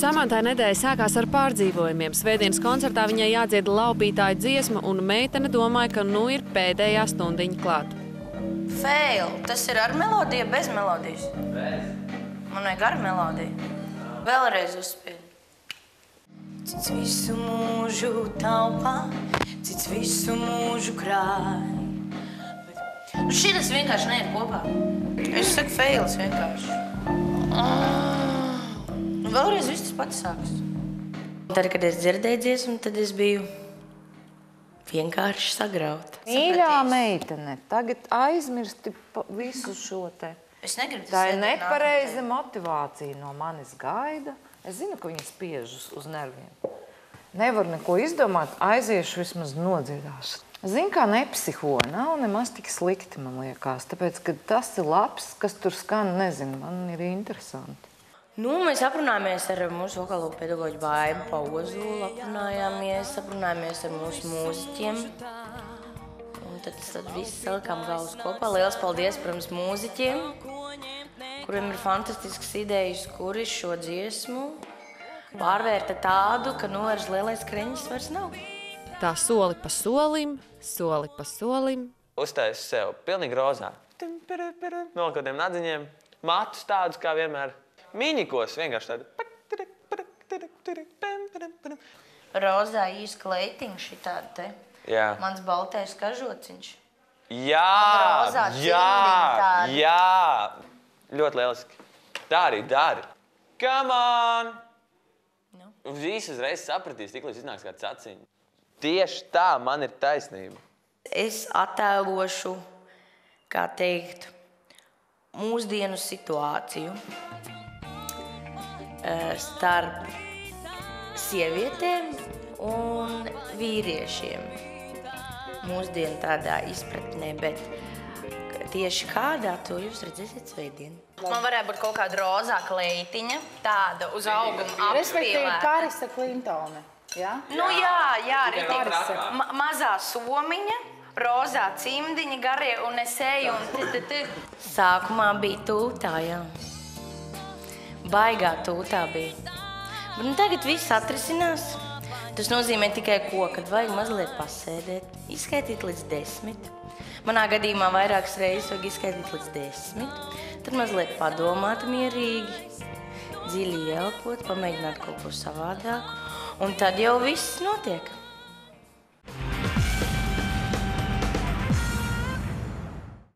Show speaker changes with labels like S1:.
S1: Samantai nedēļa sākās ar pārdzīvojumiem. Svētdienas koncertā viņai jādzied laupītāja dziesma, un meitene domāja, ka nu ir pēdējā stundiņa klāt.
S2: Fail. Tas ir ar melodiju, bez melodijas? Bez. Man vajag ar melodiju. Vēlreiz uzspēļ. Cits visu mūžu taupā, cits visu mūžu krāj. Nu šitas vienkārši neiet kopā. Es saku fails vienkārši. Vēlreiz viss tas pats sāks. Tad, kad es dzirdēju dziesmu, tad es biju vienkārši sagrauta.
S3: Mīļā meitene, tagad aizmirsti visu šo te.
S2: Es negribu
S3: tā ir nepareiza motivācija no manis gaida. Es zinu, ka viņi spiež uz nerviem. Nevar neko izdomāt, aiziešu vismaz nodziedāšu. Zinu, kā nepsiho, nav nemaz tik slikti, man liekas. Tāpēc, ka tas ir labs, kas tur skan, nezinu, man ir interesanti.
S2: Nu, mēs aprunājāmies ar mūsu vokālo pedagoģu Baibu Pauzulu, aprunājāmies ar mūsu mūziķiem. Un tad viss salikām galvas kopā. Liels paldies, protams, mūziķiem, kuriem ir fantastiskas idejas, kuri šo dziesmu pārvērta tādu, ka nu vairs lielais kreņģis vairs nav.
S1: Tā soli pa solim, soli pa solim.
S4: Uztais sev pilnīgi rozā. No kādiem nadziņiem, matus tādus kā vienmēr. Mīņikos vienkārši tādi.
S2: Rozā īsti kleitiņš ir tāda te.
S4: Jā.
S2: Mans baltais kažociņš.
S4: Jā. Ļoti lieliski. Tā arī dari. Come on! Visas reizes sapratīs, tik līdz iznāks kāds aciņš. Tieši tā, man ir taisnība.
S2: Es attēlošu, kā teikt, mūsdienu situāciju starp sievietēm un vīriešiem. Mūsdienu tādā izpratnē, bet tieši kādā to jūs redzēsiet svētdien. Man varētu būt kaut kāda rozā kleitiņa, tāda uz auguma apspīlēta.
S3: Respektīvi Karisa Klintone, jā?
S2: Nu jā, mazā somiņa, rozā cimdiņa, garie un es eju un Sākumā bija tūtā, jā. Baigā tūtā bija. Bet tagad viss atrisinās. Tas nozīmē tikai ko, kad vajag mazliet pasēdēt, izskaitīt līdz 10. Manā gadījumā vairākas reizes vajag izskaitīt līdz 10. Tad mazliet padomāt mierīgi, dziļi ielpot, pamēģināt kaut ko savādāku. Un tad jau viss notiek.